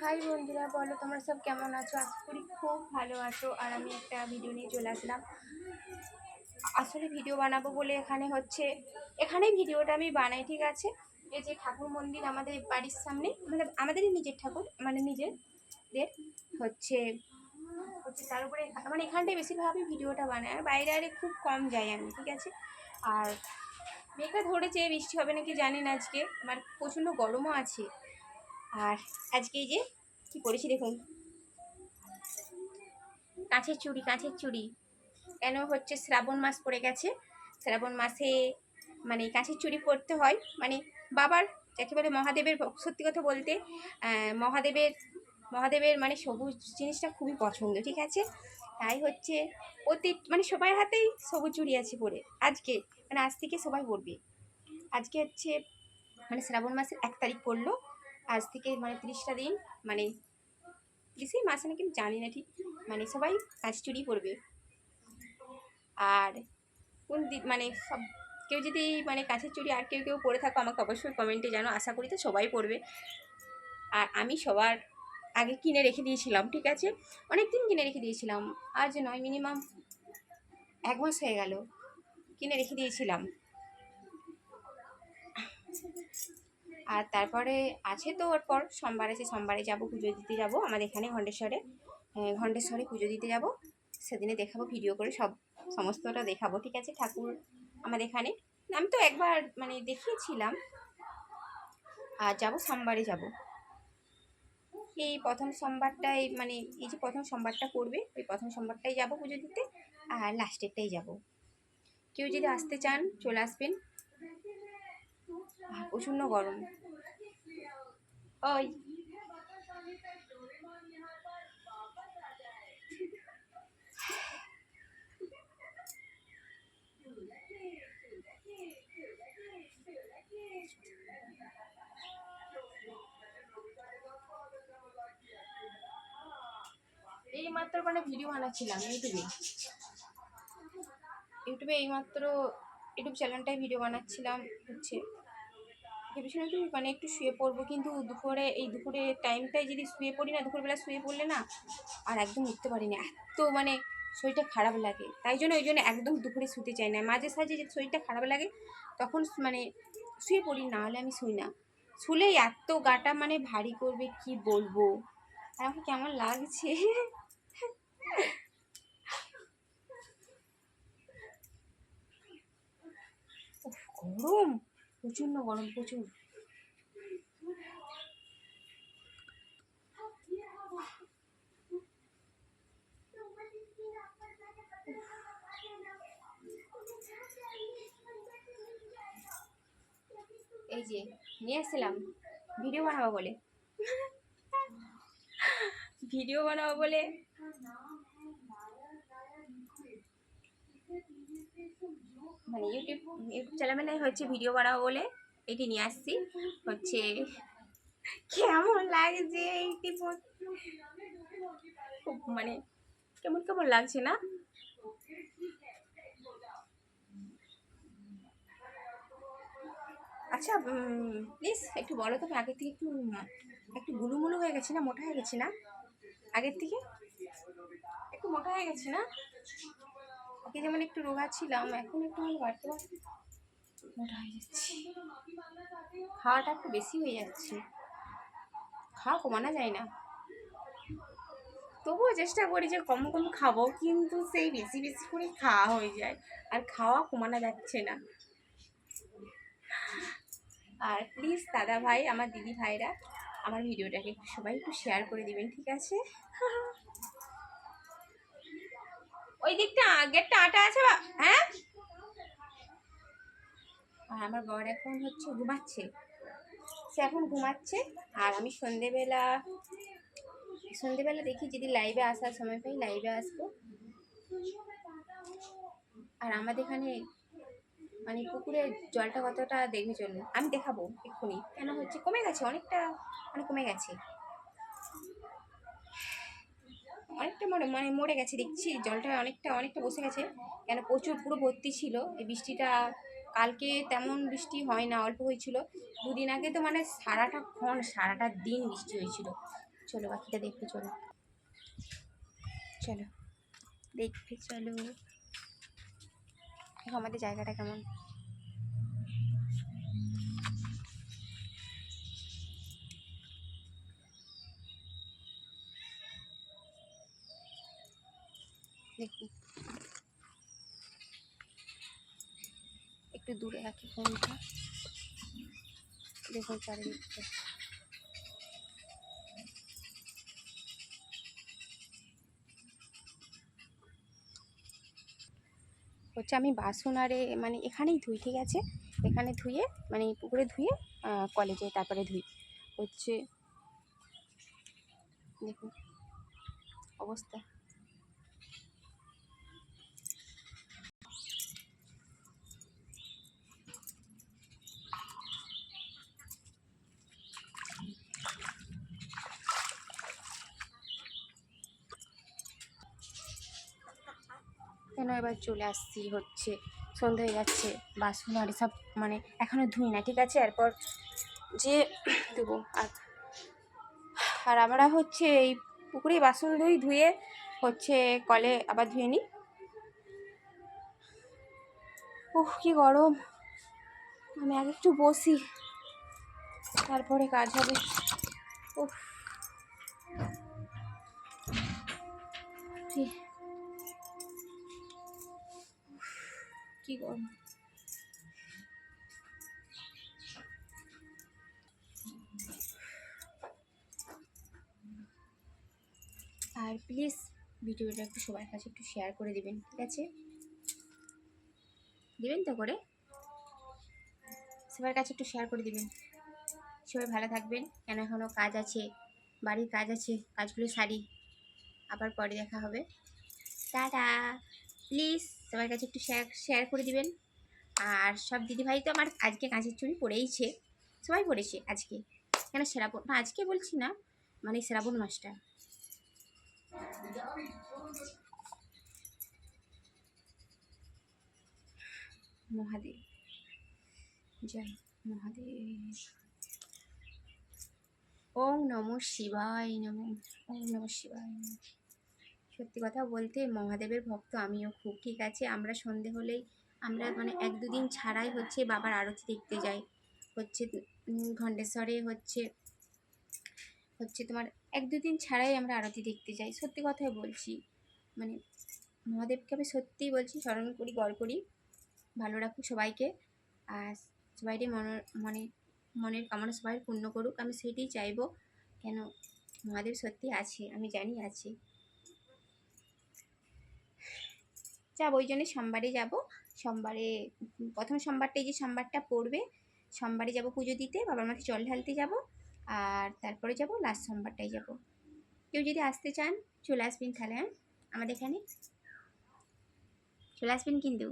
High বন্ধুরা, বলো তোমরা সব কেমন আছো? আশা করি খুব ভালো আছো। আর আমি একটা ভিডিও নিয়ে চলে আসলাম। আসলে ভিডিও বানাবো বলে এখানেই ভিডিওটা আমি বানাই, ঠিক আছে। এই যে ঠাকুর মন্দির আমাদের বাড়ির সামনে, মানে আমাদেরই নিজের ঠাকুর, মানে নিজেদের হচ্ছে হচ্ছে তার উপরে মানে এখানটায় বেশিরভাগ আমি ভিডিওটা বানাই। আর বাইরে আরে খুব কম যাই আমি, ঠিক আছে। আর মেঘটা ধরেছে, বৃষ্টি হবে নাকি জানি না আজকে। আমার প্রচণ্ড গরমও আছে। আর আজকে এই যে কি পরেছি দেখুন, কাঁচের চুড়ি। কেন হচ্ছে শ্রাবণ মাস পড়ে গেছে। শ্রাবণ মাসে মানে কাঁচের চুড়ি পরতে হয়, মানে বাবার যাকে বলে মহাদেবের। সত্যি কথা বলতে মহাদেবের মহাদেবের মানে সবুজ জিনিসটা খুবই পছন্দ, ঠিক আছে। তাই হচ্ছে মানে সবার হাতেই সবুজ চুড়ি আছে পরে আজকে, মানে আজ থেকে সবাই পরবে। আজকে হচ্ছে মানে শ্রাবণ মাসের 1 তারিখ পড়লো। আজ থেকে মানে 30টা দিন, মানে 30ই মাসে নাকি আমি জানি না ঠিক, মানে সবাই কাঁচের চুড়ি পরবে। আর কোন মানে সব কেউ যদি মানে কাঁচের চুড়ি আর কেউ পরে থাকো আমাকে অবশ্যই কমেন্টে জানো। আশা করি তো সবাই পরবে। আর আমি সবার আগে কিনে রেখে দিয়েছিলাম, ঠিক আছে। অনেক দিন কিনে রেখে দিয়েছিলাম, আজ নয়, মিনিমাম 1 মাস হয়ে গেল কিনে রেখে দিয়েছিলাম। আর তারপরে আছে তো, ওর পর সোমবার আছে, সোমবারে যাব, পুজো দিতে যাব আমাদের এখানে ঘণ্টেশ্বরে পুজো দিতে যাব। সেদিনে দেখাবো ভিডিও করে, সমস্তটা দেখাবো, ঠিক আছে। ঠাকুর আমাদের এখানে আমি তো একবার মানে দেখিয়েছিলাম। আর যাব, সোমবারে যাব। এই প্রথম সোমবারটাই মানে এই যে প্রথম সোমবারটা পড়বে, ওই প্রথম সোমবারটাই যাব পুজো দিতে। আর লাস্টেরটাই যাব। কেউ যদি আসতে চান চলে আসবেন। প্রচণ্ড গরম। ওই এইমাত্র মানে ভিডিও বানাচ্ছিলাম ইউটিউবে এইমাত্র ইউটিউব চ্যানেলটায় ভিডিও বানাচ্ছিলাম হচ্ছে। ভেবেছিলাম একটু মানে একটু শুয়ে পড়বো, কিন্তু দুপুরে টাইমটায় যদি শুয়ে পড়ি না, দুপুরবেলা শুয়ে পড়লে না আর একদম উঠতে পারি না, এত মানে শরীরটা খারাপ লাগে। ওই জন্য একদম দুপুরে শুতে চাই না। মাঝে সাঝে যে শরীরটা খারাপ লাগে তখন মানে শুয়ে পড়ি, না হলে আমি শুই না। শুলেই এত গাটা মানে ভারী করবে, কি বলবো। আর আমাকে কেমন লাগছে। গরম, প্রচণ্ড গরম, প্রচুর। এই যে নিয়ে আসছিলাম ভিডিও বানাবো বলে ভিডিও বানাবো বলে মানে ইউটিউব চ্যানেলে হচ্ছে ভিডিও বানাবো বলে এটি নিয়ে আসছি হচ্ছে। কেমন লাগছে এইটি, খুব মানে কেমন কেমন লাগছে না? আচ্ছা, প্লিজ একটু বলো তো, আমি আগের থেকে একটু একটু গুলুমুলু হয়ে গেছি না, মোটা হয়ে গেছি না আগের থেকে? একটু মোটা হয়ে গেছি না? আগে যেমন একটু রোগা ছিলাম, এখন একটু মানে বাড়তে মোটা হয়ে যাচ্ছি। খাওয়াটা একটু বেশি হয়ে যাচ্ছে, খাওয়া কমানো যায় না। তবুও চেষ্টা করি যে কম কম খাবো, কিন্তু সেই বেশি বেশি করে খাওয়া হয়ে যায়, আর খাওয়া কমানো যাচ্ছে না। আর প্লিজ দাদা ভাই, আমার দিদি ভাইরা, আমার ভিডিওটাকে সবাই একটু শেয়ার করে দিবেন, ঠিক আছে। ওই দিকটা গেটটা আটা আছে বা হ্যাঁ। আর আমার বর এখন হচ্ছে ঘুমাচ্ছে, সে এখন ঘুমাচ্ছে। আর আমি সন্ধেবেলা দেখি যদি লাইভে আসার সময় পাই লাইভে আসবো। আর আমাদের এখানে মানে পুকুরের জলটা কতটা দেখবে চলুন, আমি দেখাবো এক্ষুনি। কেন হচ্ছে কমে গেছে অনেকটা, মানে কমে গেছে অনেকটা, মানে মরে গেছে দেখছি, জলটা অনেকটা অনেকটা বসে গেছে। কেন প্রচুর পুরো ভর্তি ছিল। এই বৃষ্টিটা কালকে তেমন বৃষ্টি হয় না, অল্প হয়েছিল। 2 দিন আগে তো মানে সারাটা দিন বৃষ্টি হয়েছিল। চলো পাখিটা দেখতে চলো, চলো দেখতে চলো আমাদের জায়গাটা কেমন। দেখুন একটু দূরে রাখি ফোনটা, দেখুন চারিদিকটা। হচ্ছে আমি বাসন আরে মানে এখানেই ধুই, ঠিক আছে, এখানে ধুয়ে মানে পুকুরে ধুয়ে কলেজে তারপরে ধুই। হচ্ছে দেখুন অবস্থা। কেন এবার চলে আসছি, হচ্ছে সন্ধ্যা হয়ে যাচ্ছে, বাসন আর সব মানে এখনও ধুই না, ঠিক আছে, এরপর যে দেবো। আর আমরা হচ্ছে এই পুকুরে বাসন ধুয়ে হচ্ছে কলে আবার ধুয়ে নিই। ওহ কি গরম, আমি আগে একটু বসি তারপরে কাজ হবে। ওহ কি গরম। আর প্লিজ ভিডিওটা একটু সবার কাছে একটু শেয়ার করে দিবেন, ঠিক আছে, দিবেন তো করে, সবার কাছে একটু শেয়ার করে দিবেন। সবাই ভালো থাকবেন, কেন এখনও কাজ আছে, বাড়ির কাজ আছে, কাজগুলো সারি, আবার পরে দেখা হবে। টাটা। প্লিজ সবার কাছে একটু শেয়ার করে দিবেন। আর সব দিদিভাই তো আমার আজকে কাঁচের চুড়ি পরেইছে, সবাই পরেছে আজকে, কেন শ্রাবণ না, আজকে বলছি না, মানে শ্রাবণ মাসটা। মহাদেব, জয় মহাদেব। ওম নমঃ শিবায় নমঃ, ওম নমঃ শিবায় নমঃ। সত্যি কথা বলতে মহাদেবের ভক্ত আমিও খুব, ঠিক আছে, আমরা সন্ধে হলেই আমরা মানে 1-2 দিন ছাড়াই হচ্ছে বাবার আরতি দেখতে যাই, হচ্ছে ঘণ্টেশ্বরে হচ্ছে তোমার 1-2 দিন ছাড়াই আমরা আরতি দেখতে যাই। সত্যি কথাই বলছি, মানে মহাদেবকে আমি সত্যিই বলছি স্মরণ করি, গড় করি, ভালো রাখুক সবাইকে, আর সবাইকে মনের কামনা সবাই পূর্ণ করুক, আমি সেইটাই চাইবো। কেন মহাদেব সত্যি আছে, আমি জানি আছে। যাব ওই জন্য সোমবারে যাব, সোমবারে প্রথম সোমবারটাই যে সোমবারটা পড়বে, সোমবারে যাব পুজো দিতে, বাবার মাথায় জল ঢালতে যাব, আর তারপরে যাব লাস্ট সোমবারটাই যাব। কেউ যদি আসতে চান চলে আসবেন তাহলে, হ্যাঁ আমাদের এখানে চলে আসবেন কিন্তু।